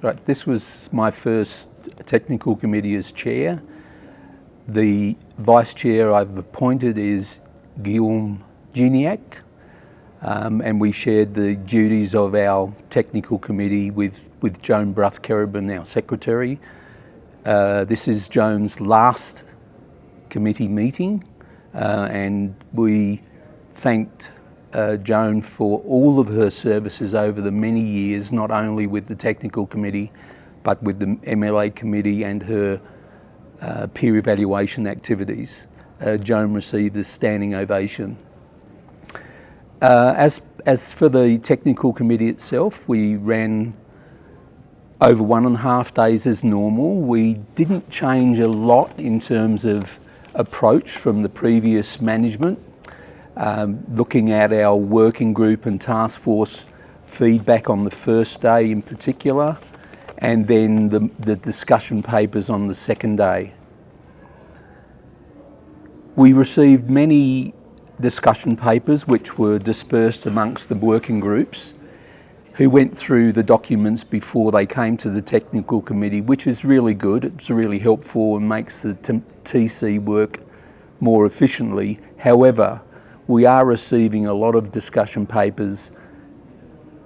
Right, this was my first technical committee as chair. The vice chair I've appointed is Guillaume Gignac, and we shared the duties of our technical committee with Joan Bruff-Kerriban, our secretary. This is Joan's last committee meeting, and we thanked Joan for all of her services over the many years, not only with the technical committee, but with the MLA committee and her peer evaluation activities. Joan received a standing ovation. As for the technical committee itself, we ran over 1.5 days as normal. We didn't change a lot in terms of approach from the previous management. Looking at our working group and task force feedback on the first day in particular, and then the discussion papers on the second day. We received many discussion papers which were dispersed amongst the working groups who went through the documents before they came to the technical committee, which is really good. It's really helpful and makes the TC work more efficiently. However, we are receiving a lot of discussion papers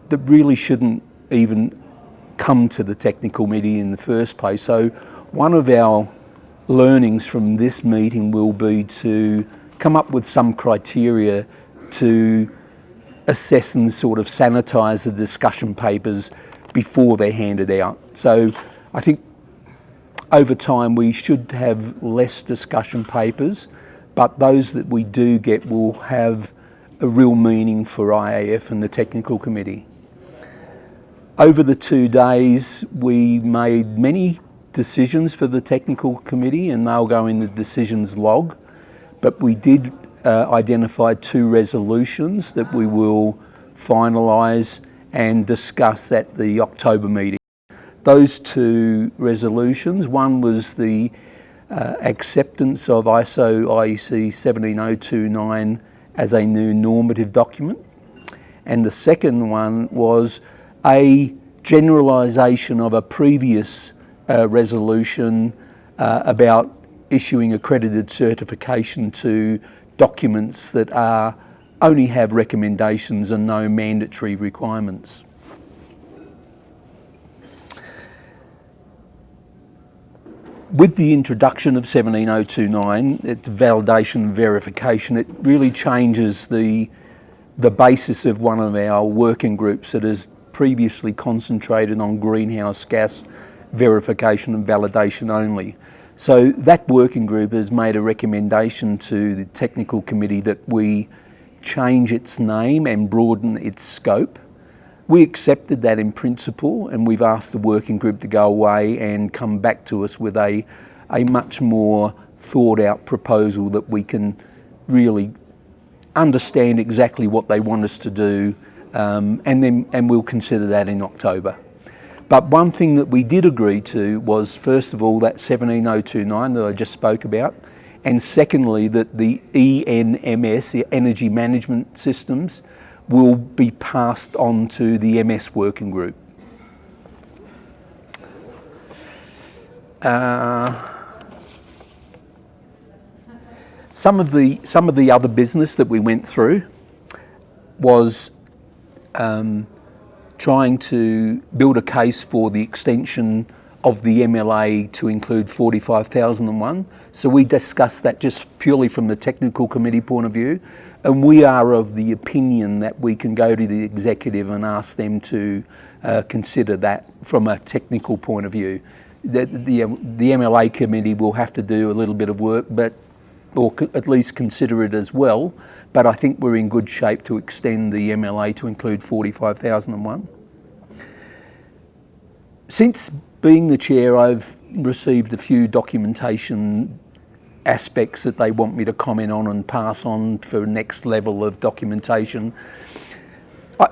that really shouldn't even come to the technical committee in the first place. So one of our learnings from this meeting will be to come up with some criteria to assess and sort of sanitise the discussion papers before they're handed out. So I think over time we should have less discussion papers, but those that we do get will have a real meaning for IAF and the technical committee. Over the 2 days, we made many decisions for the technical committee, and they'll go in the decisions log, but we did identify 2 resolutions that we will finalise and discuss at the October meeting. Those 2 resolutions, one was the acceptance of ISO IEC 17029 as a new normative document, and the second one was a generalisation of a previous resolution about issuing accredited certification to documents that only have recommendations and no mandatory requirements. With the introduction of 17029, its validation and verification, it really changes the basis of one of our working groups that has previously concentrated on greenhouse gas verification and validation only. So that working group has made a recommendation to the technical committee that we change its name and broaden its scope. We accepted that in principle, and we've asked the working group to go away and come back to us with a much more thought out proposal that we can really understand exactly what they want us to do, and we'll consider that in October. But one thing that we did agree to was, first of all, that 17029 that I just spoke about, and secondly, that the ENMS, the Energy Management Systems, will be passed on to the MS working group. Some of the other business that we went through was trying to build a case for the extension of the MLA to include 45,001. So we discussed that just purely from the technical committee point of view, and we are of the opinion that we can go to the executive and ask them to consider that from a technical point of view. The MLA committee will have to do a little bit of work, or at least consider it as well, but I think we're in good shape to extend the MLA to include 45,001. Since being the chair, I've received a few documentation aspects that they want me to comment on and pass on for next level of documentation.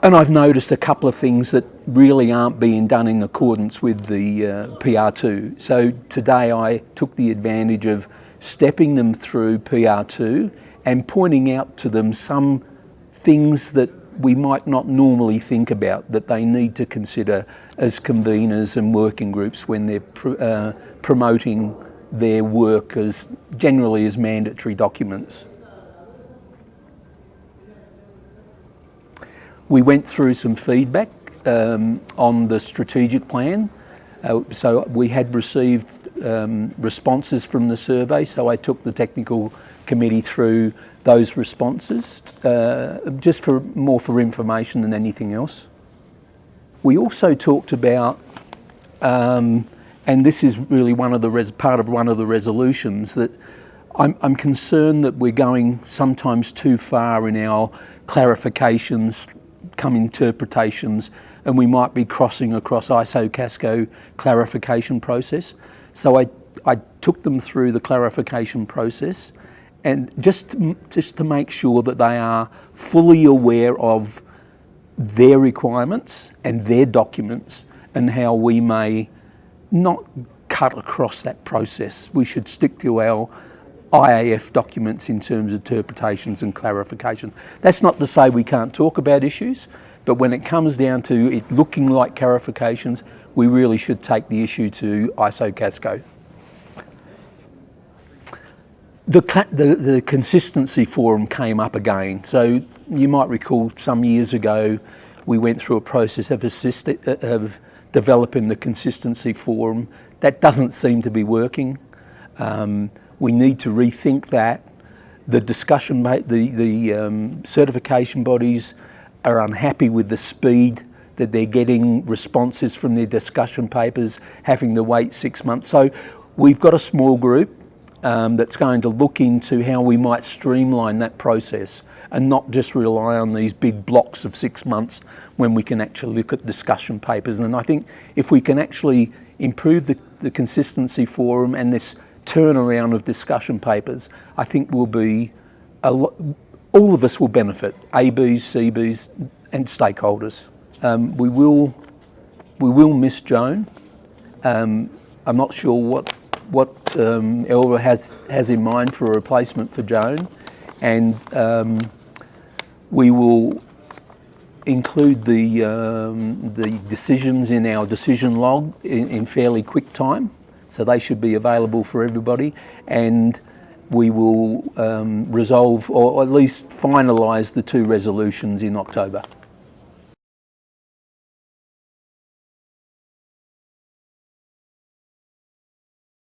And I've noticed a couple of things that really aren't being done in accordance with the PR2. So today I took the advantage of stepping them through PR2 and pointing out to them some things that we might not normally think about that they need to consider as conveners and working groups when they're promoting their work as generally as mandatory documents. We went through some feedback on the strategic plan. So we had received responses from the survey, so I took the technical committee through those responses, just more for information than anything else. We also talked about, and this is really part of one of the resolutions, that I'm concerned that we're going sometimes too far in our clarifications, interpretations, and we might be crossing across ISO-CASCO clarification process. So I took them through the clarification process, and just to make sure that they are fully aware of their requirements and their documents and how we may not cut across that process. We should stick to our IAF documents in terms of interpretations and clarification. That's not to say we can't talk about issues, but when it comes down to it looking like clarifications, we really should take the issue to ISO-CASCO. The consistency forum came up again. So you might recall some years ago we went through a process of developing the consistency forum. That doesn't seem to be working. We need to rethink that. The certification bodies are unhappy with the speed that they're getting responses from their discussion papers, having to wait 6 months. So we've got a small group that's going to look into how we might streamline that process and not just rely on these big blocks of 6 months when we can actually look at discussion papers. And I think if we can actually improve the consistency forum and this turnaround of discussion papers, I think will be all of us will benefit, ABs, CBs and stakeholders. We will miss Joan. I'm not sure what Elva has in mind for a replacement for Joan, and we will include the decisions in our decision log in fairly quick time, so they should be available for everybody, and we will resolve or at least finalise the 2 resolutions in October.